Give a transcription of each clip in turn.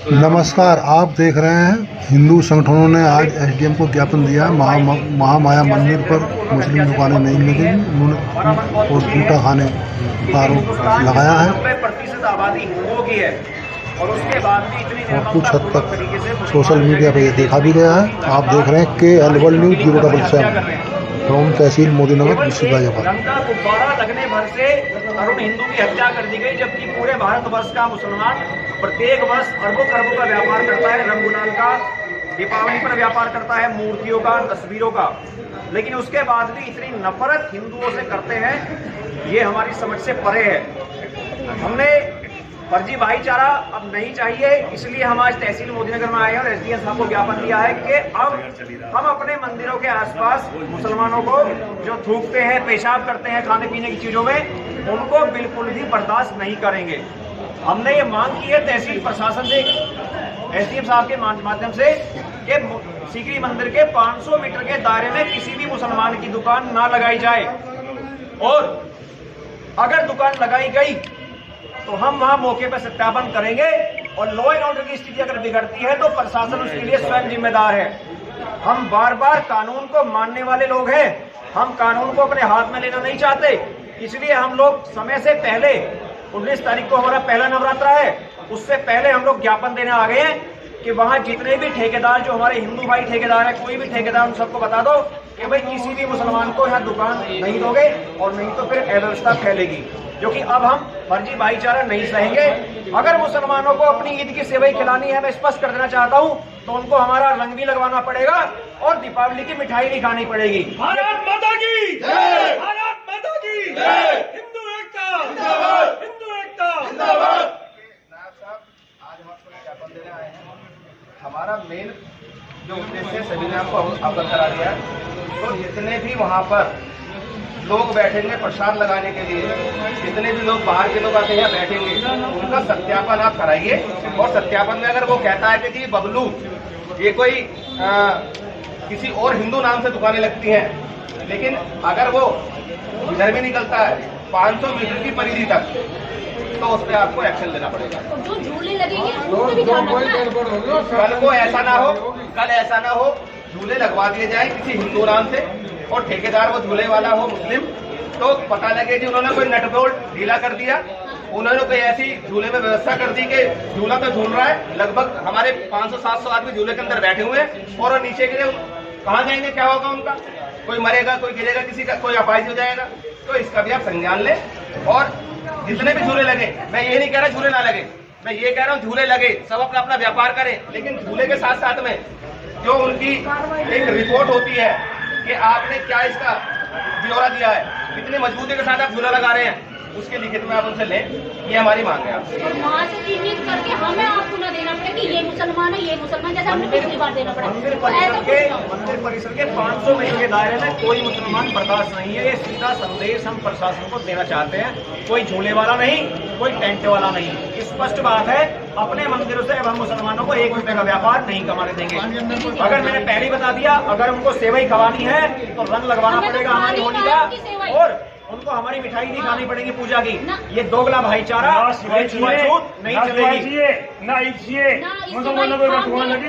नमस्कार, आप देख रहे हैं हिंदू संगठनों ने आज एसडीएम को ज्ञापन दिया है। महामाया मंदिर पर मुस्लिम दुकानें नहीं लगेंगी, उन्होंने और जूता खाने का आरोप लगाया है। 90% आबादी हिंदुओं की है और उसके बाद भी इतनी और कुछ हद तक सोशल मीडिया पर यह देखा भी गया है। आप देख रहे हैं KL News 077 from tehsil Modinagar district Ghaziabad. रंगा गुब्बारा लगने भर से अरुण हिंदू की हत्या कर दी गई, जबकि पूरे भारतवर्ष का मुसलमान प्रत्येक वर्ष अरबों खरबों का व्यापार करता है, रंग गुलाल का, दीपावली पर व्यापार करता है, मूर्तियों का, तस्वीरों का। लेकिन उसके बाद भी इतनी नफरत हिंदुओं से करते हैं, ये हमारी समझ से परे है। हमने फर्जी भाईचारा अब नहीं चाहिए, इसलिए हम आज तहसील मोदीनगर में आए और एसडीएम साहब को ज्ञापन दिया है कि अब हम अपने मंदिरों के आसपास मुसलमानों को जो थूकते हैं, पेशाब करते हैं खाने पीने की चीजों में, उनको बिल्कुल भी बर्दाश्त नहीं करेंगे। हमने ये मांग की है तहसील प्रशासन से, एसडीएम साहब के माध्यम से, कि सीकरी मंदिर के 500 मीटर के दायरे में किसी भी मुसलमान की दुकान ना लगाई जाए, और अगर दुकान लगाई गई तो हम वहां मौके पर सत्यापन करेंगे, और लॉ एंड ऑर्डर की स्थिति अगर बिगड़ती है तो प्रशासन उसके लिए स्वयं जिम्मेदार है। हम बार बार कानून को मानने वाले लोग हैं, हम कानून को अपने हाथ में लेना नहीं चाहते, इसलिए हम लोग समय से पहले 19 तारीख को हमारा पहला नवरात्रा है, उससे पहले हम लोग ज्ञापन देने आ गए हैं कि वहां जितने भी ठेकेदार, जो हमारे हिंदू भाई ठेकेदार है, कोई भी ठेकेदार, उन सबको बता दो कि भाई किसी भी मुसलमान को यहाँ दुकान नहीं दोगे, और नहीं तो फिर अव्यवस्था फैलेगी, क्योंकि अब हम फर्जी भाईचारा नहीं सहेंगे। अगर मुसलमानों को अपनी ईद की सेवई खिलानी है, मैं स्पष्ट कर देना चाहता हूँ, तो उनको हमारा रंग भी लगवाना पड़ेगा और दीपावली की मिठाई भी खानी पड़ेगी। भारत माता की जय, भारत माता की जय, हिंदू एकता जिंदाबाद, हिंदू एकता जिंदाबाद। आज हम आपको ज्ञापन देने आए हैं। हमारा मेन जो उद्देश्य है, सभी ने आपको अवगत करा दिया, तो जितने भी वहाँ पर लोग बैठेंगे प्रसाद लगाने के लिए, जितने भी लोग बाहर के लोग आके यहाँ बैठेंगे, उनका सत्यापन आप कराइए। और सत्यापन में अगर वो कहता है कि बबलू ये कोई किसी और हिंदू नाम से दुकानें लगती हैं, लेकिन अगर वो इधर भी निकलता है 500 मीटर की परिधि तक, तो उस पर आपको एक्शन लेना पड़ेगा। जो झूले लगेंगे उसको भी ध्यान रखना है। कल को ऐसा ना हो झूले लगवा दिए जाए किसी हिंदू नाम से, और ठेकेदार वो झूले वाला हो मुस्लिम, तो पता लगे कि उन्होंने कोई नट बोल्ट ढीला कर दिया, उन्होंने कोई ऐसी झूले में व्यवस्था कर दी कि झूला तो झूल रहा है, लगभग हमारे 500-700 आदमी झूले के अंदर बैठे हुए हैं, और नीचे गिरे, कहाँ जाएंगे, क्या होगा उनका? कोई मरेगा, कोई गिरेगा, किसी का कोई अपाहिज हो जाएगा। तो इसका भी आप संज्ञान लें। और जितने भी झूले लगे, मैं ये नहीं कह रहा झूले ना लगे, मैं ये कह रहा हूँ झूले लगे, सब अपना अपना व्यापार करें, लेकिन झूले के साथ साथ में जो उनकी एक रिपोर्ट होती है कि आपने क्या इसका ब्यौरा दिया है, कितनी मजबूती के साथ आप झूला लगा रहे हैं, उसके लिखित में आप उनसे लें। ये हमारी मांग है आपसे। और वहाँ से चिन्हित करके हमें आपको ना देना पड़े कि ये मुसलमान है, ये मुसलमान, जैसे हमने पिछली बार देना पड़ा। मंदिर परिसर के 500 मीटर के दायरे में कोई मुसलमान बर्दाश्त नहीं है। ये सीधा संदेश हम प्रशासन को देना चाहते हैं। कोई झूले वाला नहीं, कोई टेंट वाला नहीं, स्पष्ट बात है। अपने मंदिरों से अब हम मुसलमानों को 1 रुपए का व्यापार नहीं कमाने देंगे। अगर मैंने पहले बता दिया, अगर उनको सेवई खवानी है तो रंग लगवाना पड़ेगा हमारी होली का, और उनको हमारी मिठाई नहीं खानी पड़ेगी पूजा की। ये दोगला भाईचारा नहीं चलेगी। ना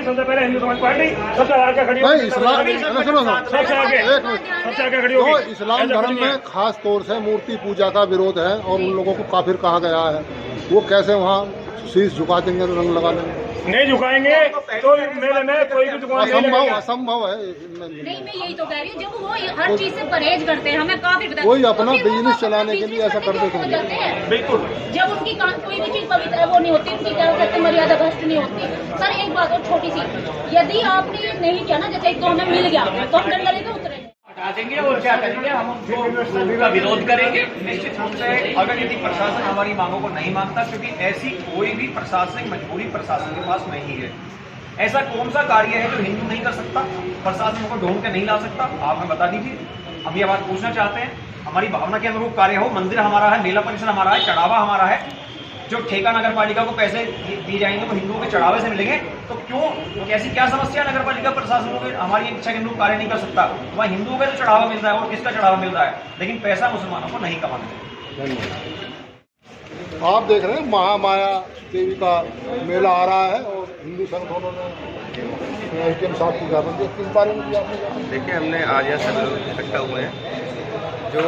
सबसे पहले हिंदू समाज पार्टी सबसे आगे खड़ी होगी, सबसे आगे खड़ी होगी। इस्लाम धर्म में खास तौर से मूर्ति पूजा का विरोध है, और उन लोगों को काफिर कहा गया है। वो कैसे वहाँ शीश झुका देंगे, रंग लगा लेंगे? नहीं झुकाएंगे तो मेले में कोई भी दुकान असंभव है। नहीं, मैं यही तो कह रही हूँ, जब वो हर चीज से परहेज करते हैं, हमें काफी कोई अपना बिजनेस चलाने के लिए ऐसा कर देते हैं। बिल्कुल, जब उनकी कोई भी चीज पवित्र है वो नहीं होती, उनकी क्या कहते हैं मर्यादा भ्रष्ट नहीं होती। सर एक बात और छोटी सी, यदि आपने नहीं किया ना, जैसे एक तो हमें मिल गया तो हम डंडा लेके उतरे हटा देंगे और क्या करेंगे, हम उनका विरोध करेंगे निश्चित रूप से। अगर यदि प्रशासन हमारी मांगों को नहीं मानता, क्योंकि ऐसी कोई भी प्रशासनिक मजबूरी प्रशासन के पास नहीं है। ऐसा कौन सा कार्य है जो हिंदू नहीं कर सकता, प्रशासन को ढूंढ के नहीं ला सकता? आप हमें बता दीजिए। हम ये बात पूछना चाहते हैं, हमारी भावना के अनुरूप कार्य हो, मंदिर हमारा है, मेला परिसर हमारा है, चढ़ावा हमारा है, जो ठेका नगर पालिका को पैसे दिए जाएंगे वो हिंदुओं के चढ़ावे से मिलेंगे, तो क्यों, कैसी क्या समस्या नगर पालिका प्रशासन को हमारी इच्छा के अनुरूप कार्य नहीं कर सकता? वहाँ हिंदुओं का जो चढ़ावा मिल रहा है और किसका चढ़ावा मिल रहा है, लेकिन पैसा मुसलमानों को नहीं कमाना है। आप देख रहे हैं महामाया देवी का मेला आ रहा है, और हिंदू संगठनों ने एसडीएम साहब को ज्ञापन दिया, किस बारे में दिया आपने? देखिए, हमने आज यहाँ सब लोग इकट्ठा हुए हैं। जो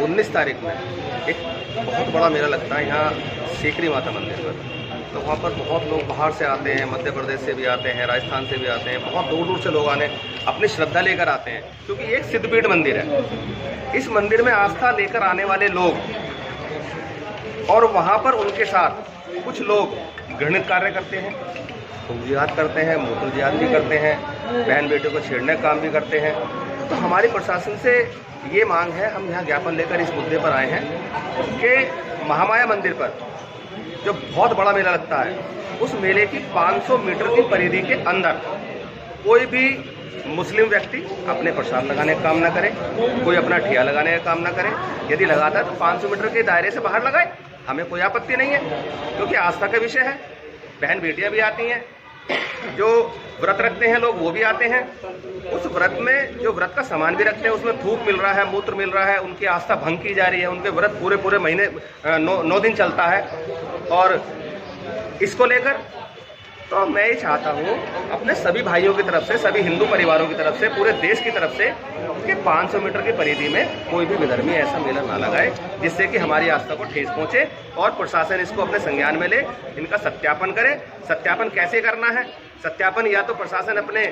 19 तारीख में एक बहुत बड़ा मेला लगता है यहाँ सीकरी माता मंदिर पर, तो वहाँ पर बहुत लोग बाहर से आते हैं, मध्य प्रदेश से भी आते हैं, राजस्थान से भी आते हैं, बहुत दूर दूर से लोग आने अपनी श्रद्धा लेकर आते हैं, क्योंकि एक सिद्धपीठ मंदिर है। इस मंदिर में आस्था लेकर आने वाले लोग और वहाँ पर उनके साथ कुछ लोग घृणित कार्य करते हैं, खून जिहाद करते हैं, मूत्र जिहाद भी करते हैं, बहन बेटे को छेड़ने का काम भी करते हैं। तो हमारी प्रशासन से ये मांग है, हम यहाँ ज्ञापन लेकर इस मुद्दे पर आए हैं कि महामाया मंदिर पर जो बहुत बड़ा मेला लगता है, उस मेले की 500 मीटर की परिधि के अंदर कोई भी मुस्लिम व्यक्ति अपने प्रसाद लगाने का काम ना करे, कोई अपना ठिया लगाने का काम ना करे। यदि लगाता है तो 500 मीटर के दायरे से बाहर लगाए, हमें कोई आपत्ति नहीं है, क्योंकि आस्था का विषय है। बहन बेटियां भी आती हैं, जो व्रत रखते हैं लोग वो भी आते हैं। उस व्रत में जो व्रत का सामान भी रखते हैं, उसमें थूक मिल रहा है, मूत्र मिल रहा है, उनकी आस्था भंग की जा रही है। उनके व्रत पूरे महीने 9 दिन चलता है। और इसको लेकर तो मैं ये चाहता हूँ अपने सभी भाइयों की तरफ से, सभी हिंदू परिवारों की तरफ से, पूरे देश की तरफ से कि 500 मीटर की परिधि में कोई भी विधर्मी ऐसा मेला ना लगाए जिससे कि हमारी आस्था को ठेस पहुँचे, और प्रशासन इसको अपने संज्ञान में ले, इनका सत्यापन करे। सत्यापन कैसे करना है? सत्यापन या तो प्रशासन अपने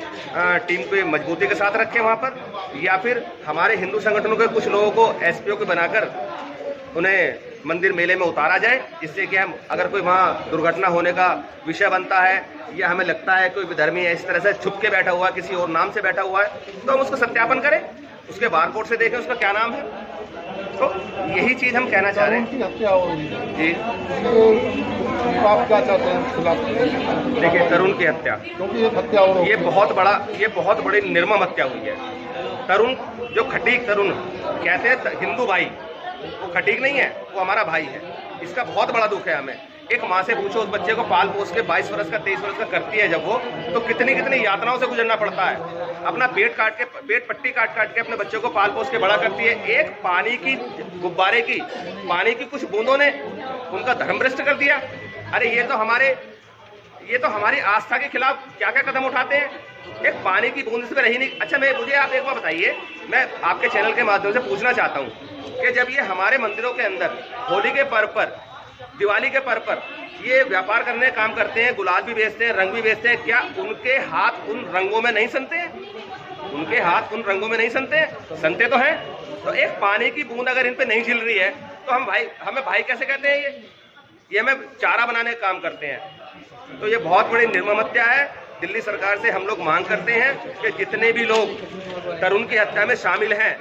टीम को मजबूती के साथ रखे वहाँ पर, या फिर हमारे हिंदू संगठनों के कुछ लोगों को एसपीओ को बनाकर उन्हें मंदिर मेले में उतारा जाए, जिससे कि हम अगर कोई वहाँ दुर्घटना होने का विषय बनता है या हमें लगता है कोई विधर्मी है इस तरह से छुप के बैठा हुआ है, किसी और नाम से बैठा हुआ है, तो हम उसको सत्यापन करें, उसके बारकोड से देखें उसका क्या नाम है। तो यही चीज़ हम कहना चाह रहे हैं। हत्या हो रही है जी, आप क्या चाहते हैं खिलाफ? देखिए, तरुण की हत्या, क्योंकि ये हत्या हो रही ये बहुत बड़ी निर्मम हत्या हुई है। तरुण, जो खटीक तरुण कहते हैं हिंदू भाई, वो खटीक नहीं है, वो हमारा भाई है। इसका बहुत बड़ा दुख है हमें। एक माँ से पूछो, उस बच्चे को पाल पोस के 22 वर्ष का 23 वर्ष का करती है जब वो, तो कितनी कितनी यातनाओं से गुजरना पड़ता है। अपना पेट पट्टी काट के अपने बच्चे को पाल पोस के बड़ा करती है। एक पानी की गुब्बारे की, पानी की कुछ बूंदों ने उनका धर्म भ्रष्ट कर दिया। अरे ये तो हमारी आस्था के खिलाफ क्या क्या कदम उठाते हैं। एक पानी की बूंद से रही नहीं। अच्छा, मुझे आप एक बार बताइए, मैं आपके चैनल के माध्यम से पूछना चाहता हूँ कि जब ये हमारे मंदिरों के अंदर होली के पर्व पर, दिवाली के पर्व पर ये व्यापार करने काम करते हैं, गुलाल भी बेचते हैं, रंग भी बेचते हैं, क्या उनके हाथ उन रंगों में नहीं सनते हैं? उनके हाथ उन रंगों में नहीं सनते हैं? सनते तो हैं। तो एक पानी की बूंद अगर इन पे नहीं झिल रही है तो हमें भाई कैसे कहते हैं? ये हमें चारा बनाने का काम करते हैं। तो ये बहुत बड़ी निर्मम हत्या है। दिल्ली सरकार से हम लोग मांग करते हैं कि जितने भी लोग तरुण की हत्या में शामिल हैं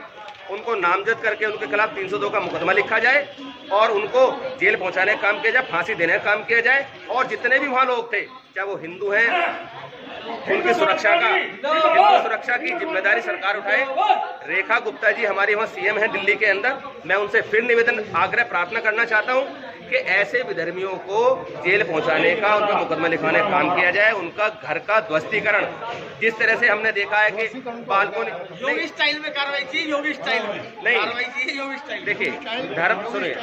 उनको नामजद करके उनके खिलाफ 302 का मुकदमा लिखा जाए और उनको जेल पहुंचाने का काम किया जाए, फांसी देने का काम किया जाए। और जितने भी वहाँ लोग थे, चाहे वो हिंदू हैं, उनकी हिंदू सुरक्षा की जिम्मेदारी सरकार उठाए। रेखा गुप्ता जी हमारी वहाँ सीएम हैं दिल्ली के अंदर। मैं उनसे फिर निवेदन, आग्रह, प्रार्थना करना चाहता हूँ कि ऐसे विधर्मियों को जेल पहुंचाने का, उनका मुकदमा लिखवाने का काम किया जाए। उनका घर का ध्वस्तीकरण, जिस तरह से हमने देखा है कि बालकों योगी स्टाइल में कार्रवाई चाहिए, योगी स्टाइल में नहीं कार्रवाई चाहिए, योगी स्टाइल। देखिए, धर्म सुनिए,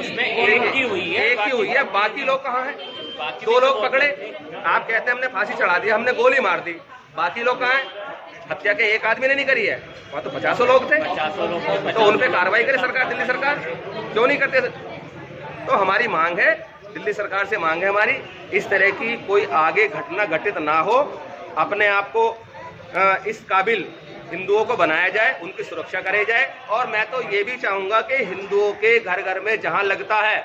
उसमें एक ही हुई है, बाकी लोग कहाँ हैं? 2 लोग पकड़े, आप कहते हैं हमने फांसी चढ़ा दी, हमने गोली मार दी, बाकी लोग कहाँ हैं? हत्या के एक आदमी ने नहीं करी है, वहाँ तो 50 लोग थे। 50 लोग तो उन पे कार्रवाई करे सरकार, दिल्ली सरकार क्यों नहीं करते? तो हमारी मांग है, दिल्ली सरकार से मांग है हमारी, इस तरह की कोई आगे घटना घटित ना हो। अपने आप को इस काबिल हिंदुओं को बनाया जाए, उनकी सुरक्षा कराई जाए। और मैं तो ये भी चाहूँगा कि हिंदुओं के घर घर में जहाँ लगता है,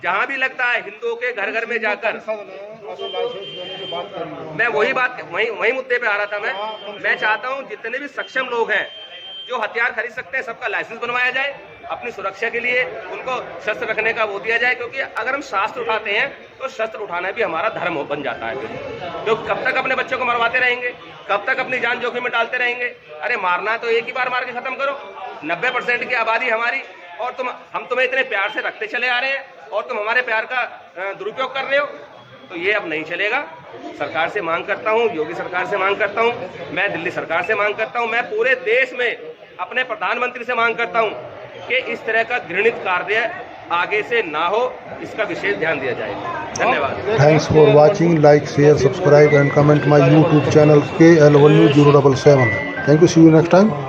जहाँ भी लगता है, हिंदुओं के घर घर में जाकर, मैं वही मुद्दे पे आ रहा था। मैं चाहता हूँ जितने भी सक्षम लोग हैं जो हथियार खरीद सकते हैं, सबका लाइसेंस बनवाया जाए। अपनी सुरक्षा के लिए उनको शस्त्र रखने का वो दिया जाए, क्योंकि अगर हम शास्त्र उठाते हैं तो शस्त्र उठाना भी हमारा धर्म बन जाता है। तो कब तक अपने बच्चों को मरवाते रहेंगे? कब तक अपनी जान जोखिम में डालते रहेंगे? अरे मारना तो एक ही बार मार के खत्म करो। 90% की आबादी हमारी, और हम तुम्हें इतने प्यार से रखते चले आ रहे हैं और तुम हमारे प्यार का दुरुपयोग कर रहे हो, तो ये अब नहीं चलेगा। सरकार से मांग करता हूँ, योगी सरकार से मांग करता हूँ, मैं दिल्ली सरकार से मांग करता हूँ, मैं पूरे देश में अपने प्रधानमंत्री से मांग करता हूँ कि इस तरह का घृणित कार्य आगे से ना हो, इसका विशेष ध्यान दिया जाएगा। धन्यवाद। Thanks for watching. Like, share, subscribe and comment my YouTube channel KL107. Thank you. See you next time.